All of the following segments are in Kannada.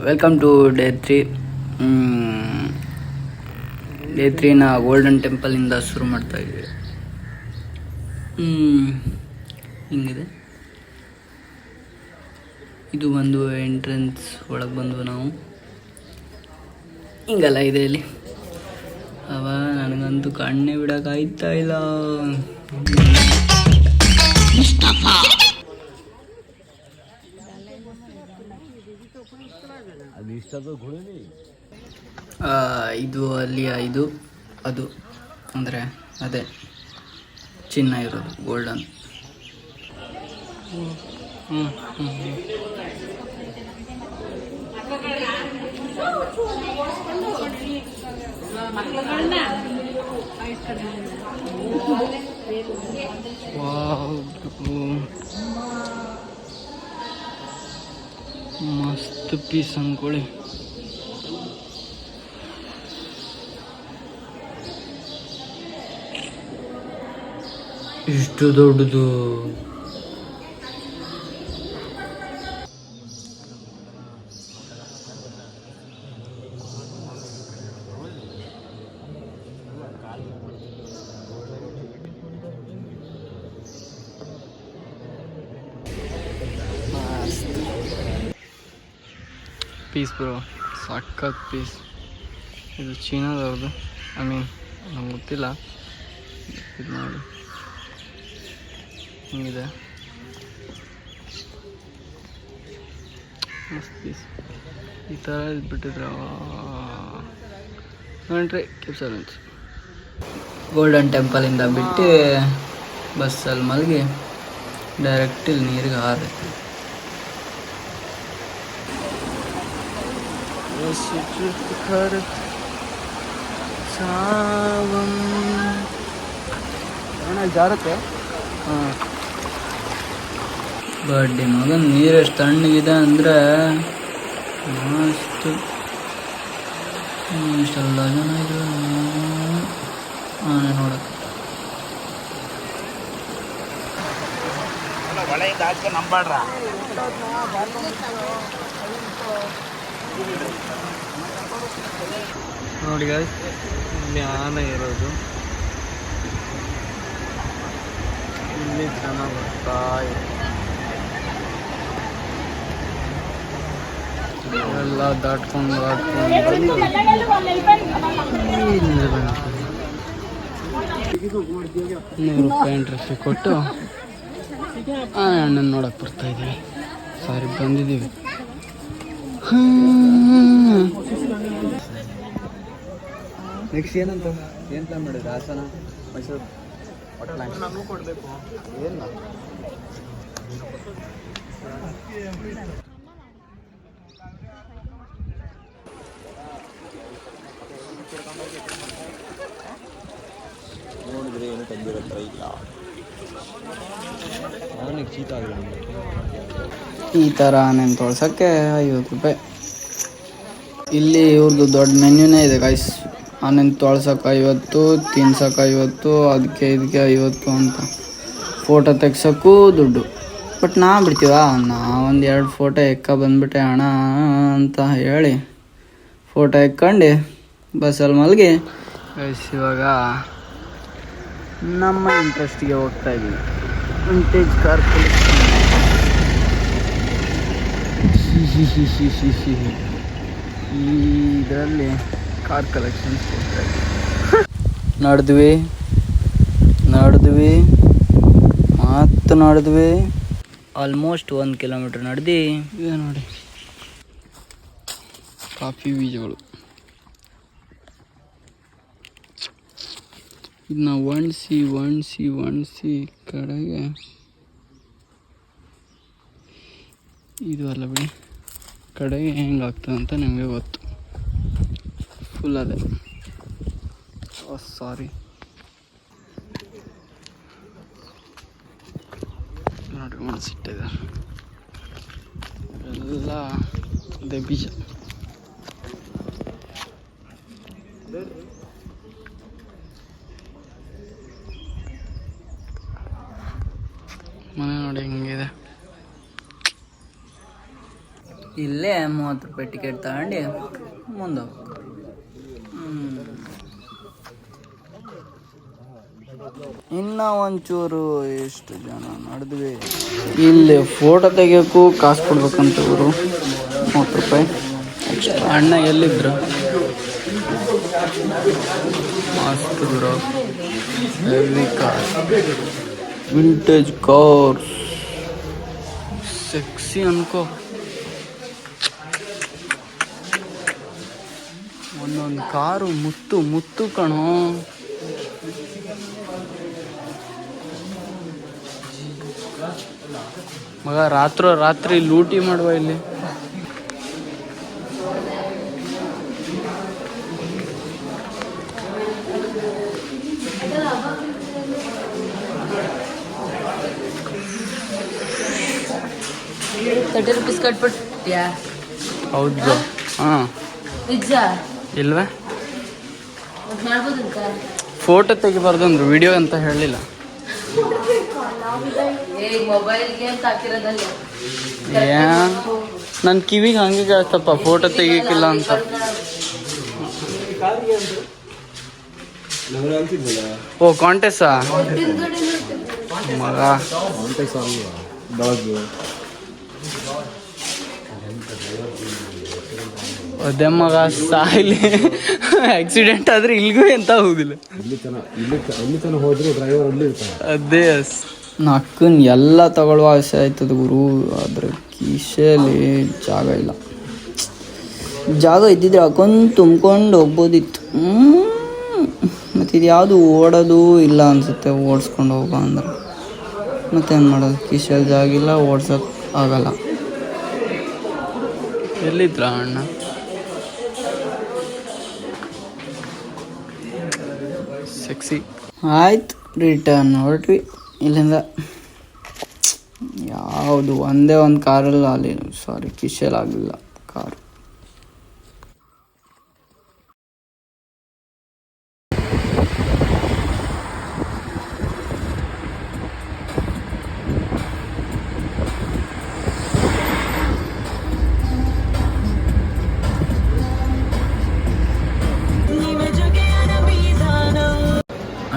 Welcome to day 3. ಡೇ 3ನ ಗೋಲ್ಡನ್ ಟೆಂಪಲಿಂದ ಶುರು ಮಾಡ್ತಾ ಇದ್ದೀವಿ. ಹಿಂಗಿದೆ, ಇದು ಒಂದು ಎಂಟ್ರೆನ್ಸ್. ಒಳಗೆ ಬಂದು ನಾವು ಹಿಂಗೆಲ್ಲ ಇದೆ ಇಲ್ಲಿ. ನನಗಂತೂ ಕಣ್ಣೇ ಬಿಡೋಕ್ಕಾಗ್ತಾ ಇಲ್ಲ. ಇದು ಅಲ್ಲಿಯ ಇದು ಅದು ಅಂದರೆ ಅದೇ ಚಿನ್ನ ಇರೋದು, ಗೋಲ್ಡನ್. ಮಸ್ತ್ ಪೀಸ್ ಅನ್ಕೊಳ್ಳಿ. ಇಷ್ಟು ದೊಡ್ಡದು. ಪೀಸ್ ಬ್ರೋ, ಸಖತ್ ಪೀಸ್. ಇದು ಚೀನಾದವ್ರದ್ದು. ಐ ಮೀನ್ ನಂಗೆ ಗೊತ್ತಿಲ್ಲ. ಇದು ನೋಡಿ ಹಿಂಗಿದೆ, ಮಸ್ತ್ ಪೀಸ್. ಈ ಥರ ಇದ್ಬಿಟ್ಟಿದ್ರೆ ನೋಡ್ರಿ ಕೆಪ್ಸಲೆನ್ಸ್. ಗೋಲ್ಡನ್ ಟೆಂಪಲಿಂದ ಬಿಟ್ಟು ಬಸ್ಸಲ್ಲಿ ಮಲಗಿ ಡೈರೆಕ್ಟ್ ಇಲ್ಲಿ ನೀರಿಗೆ ಹಾರಿದೆ. ಜಾರತ್ತೆ. ಬಡ್ಡಿ ಮಗನ್ ನೀರು ಎಷ್ಟು ತಣ್ಣಗಿದೆ ಅಂದರೆ ಮಸ್ತ್. ಇಷ್ಟೆಲ್ಲ ಜನ ಇದ್ರು ನೋಡಕ್ಕೆ. ನೋಡಿ ಗಾಯ್ಸ್, ಇಲ್ಲಿ ಆನೆ ಇರೋದು. ಇಲ್ಲಿ ಚೆನ್ನಾಗಿ ಬರ್ತಾ ಇದೆ. ಎಲ್ಲ ದಾಟ್ಕೊಂಡು ಬಂದು ₹100 ಎಂಟ್ರಿ ಕೊಟ್ಟು ಆನೆ ಹಣ್ಣನ್ನು ನೋಡಕ್ಕೆ ಬರ್ತಾ ಇದ್ದೀವಿ. ಸಾರಿ ಬಂದಿದ್ದೀವಿ. ನೆಕ್ಸ್ಟ್ ಏನಂತ ಏನು ಪ್ಲಾನ್ ಮಾಡಿದ್ರೆ? ಹಾಸನ, ಮೈಸೂರು, ನಾನು ಕೊಡಬೇಕು ಏನು ನೋಡಿದ್ರೆ ಏನು ತಂದಿರತ್ರ ಇಲ್ಲ. ಅವನಿಗೆ ಚೀತ ಆಗಿದೆ. ಈ ಥರ ಆನೆನ ತೊಳ್ಸೋಕ್ಕೆ ₹50. ಇಲ್ಲಿ ಇವ್ರದ್ದು ದೊಡ್ಡ ಮೆನ್ಯೂನೇ ಇದೆ ಗಾಯ್ಸ್. ಆನೆನ ತೊಳ್ಸೋಕೆ 50, ತಿನ್ಸೋಕೆ 50, ಅದಕ್ಕೆ ಇದಕ್ಕೆ 50 ಅಂತ. ಫೋಟೋ ತೆಗ್ಸೋಕ್ಕೂ ದುಡ್ಡು. ಬಟ್ ಬಿಡ್ತೀವ ನಾವೊಂದು 2 ಫೋಟೋ ಬಂದ್ಬಿಟ್ಟೆ ಅಣ್ಣ ಅಂತ ಹೇಳಿ ಫೋಟೋ ಎಕ್ಕೊಂಡು ಬಸ್ಸಲ್ಲಿ ಮಲಗಿ ಗೈಸ್ ಇವಾಗ ನಮ್ಮ ಇಂಟ್ರೆಸ್ಟ್ಗೆ ಹೋಗ್ತಾ ಇದ್ದೀವಿ. Vintage car collection. ಇದರಲ್ಲಿ ಕಾರ್ ಕಲೆಕ್ಷನ್ಸ್ ಹೋಗ್ತಾ ಇದ್ದೀವಿ. ನಡೆದ್ವಿ ಮತ್ತು ನಡೆದ್ವಿ. ಆಲ್ಮೋಸ್ಟ್ 1 ಕಿಲೋಮೀಟ್ರ್ ನಡೆದು ಇದೆ ನೋಡಿ ಕಾಫಿ ಬೀಜಗಳು. ಇದನ್ನ ಒಣಸಿ ಕಡೆಗೆ ಇದು ಅಲ್ಲ ಬಿಡಿ, ಕಡೆಗೆ ಹೆಂಗಾಗ್ತದೆ ಅಂತ ನಿಮಗೆ ಗೊತ್ತು. ಫುಲ್ ಅದೇ. ಸಾರಿ ನೋಡಿ, ಒಣಸಿಟ್ಟಿದ್ದಾರೆ ಎಲ್ಲ ಅದೇ ಬೀಜ. ಮನೆ ನೋಡಿ ಹೆಂಗಿದೆ. ಇಲ್ಲೇ 30 ರೂಪಾಯಿ ಟಿಕೆಟ್ ತಗೊಂಡು ಮುಂದೆ ಹೋಗ್ಬೇಕು. ಇನ್ನು ಒಂಚೂರು ಎಷ್ಟು ಜನ ನಡೆದ್ವಿ. ಇಲ್ಲಿ ಫೋಟೋ ತೆಗಿಯೋಕ್ಕೂ ಕಾಸು ಕೊಡ್ಬೇಕಂತ ಇವರು 30 ರೂಪಾಯಿ ಎಕ್ಸ್ಟ್ರಾ. ಅಣ್ಣ ಎಲ್ಲಿದ್ರು? ಮಸ್ತ್ ಗುರು, heavy car, vintage cars, sexy ಅನ್ಕೋ. ಒಂದೊಂದು ಕಾರು ಮುತ್ತು ಮುತ್ತು ಕಣೋ. ಮಗ ರಾತ್ರಿ ಲೂಟಿ ಮಾಡುವ ಇಲ್ಲಿ. ₹30 ಕಟ್ಬಿಟ್ಯಾ? ಹೌದು. ಹಾಂ ಪಿಜ್ಜಾ ಇಲ್ವಾ? ಮಾಡ್ಬೋದಂತ. ಫೋಟೋ ತೆಗಿಬಾರ್ದು ಅಂದ್ರು, ವಿಡಿಯೋ ಅಂತ ಹೇಳಲಿಲ್ಲ. ಮೊಬೈಲ್ಗೆ ಅಂತ ಹಾಕಿರೋದಲ್ಲ. ನನ್ನ ಕಿವಿಗೆ ಹಂಗೆ ಕೇಳ್ತಪ್ಪ ಫೋಟೋ ತೆಗಿಯಕ್ಕಿಲ್ಲ ಅಂತ. ಓ ಕಾಂಟೆಸ್ಸಾ ಮಗ? ಅದೇ ಮಗ ಸಾಯ್ಲಿ, ಆಕ್ಸಿಡೆಂಟ್ ಆದ್ರೆ ಇಲ್ಗೂ ಎಂತ ಹೋಗುದಿಲ್ಲ. ಅದೇ ನಕ್ಕನ್ ಎಲ್ಲ ತಗೊಳ್ಳುವ ಆಸೆ ಆಯ್ತದ ಗುರು, ಆದ್ರೆ ಕಿಶೆಯಲ್ಲಿ ಜಾಗ ಇಲ್ಲ. ಜಾಗ ಇದ್ದಿದ್ರೆ ಹಾಕೊಂಡು ತುಂಬ್ಕೊಂಡು ಹೋಗ್ಬೋದಿತ್ತು. ಮತ್ತು ಇದು ಯಾವುದು ಓಡೋದು ಇಲ್ಲ ಅನ್ಸುತ್ತೆ, ಓಡಿಸ್ಕೊಂಡು ಹೋಗೋ ಅಂದ್ರೆ ಮತ್ತೇನು ಮಾಡೋದು? ಕಿಶೆಯಲ್ಲಿ ಜಾಗ ಇಲ್ಲ, ಓಡ್ಸೋಕೆ ಆಗಲ್ಲ. ಎಲ್ಲಿದ್ರ ಅಣ್ಣ? ಸೆಕ್ಸಿ. ಆಯ್ತು, ರಿಟರ್ನ್ ಹೊರಟ್ವಿ ಇಲ್ಲಿಂದ. ಯಾವುದು ಒಂದೇ ಒಂದು ಕಾರಲ್ಲಿ ಅಲ್ಲಿ ಕಿಶೆಲ್ ಆಗಲಿಲ್ಲ ಕಾರು.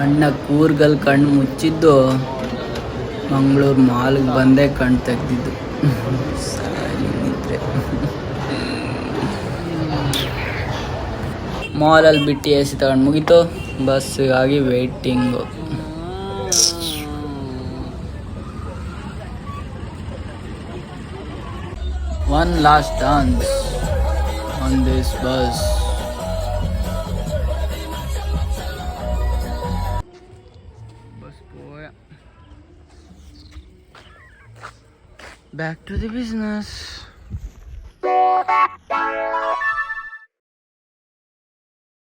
ಅಣ್ಣ ಕೂರ್ಗಲ್ಲಿ ಕಣ್ಣು ಮುಚ್ಚಿದ್ದು ಮಂಗಳೂರು ಮಾಲ್ಗೆ ಬಂದೇ ಕಣ್ಣು ತೆಗ್ದಿದ್ದು. ಮಾಲಲ್ಲಿ ಬಿಟ್ಟು ಎ ಸಿ ತಗೊಂಡು ಮುಗೀತು, ಬಸ್ಸಿಗಾಗಿ waiting. One last dance on this bus. Back to the business.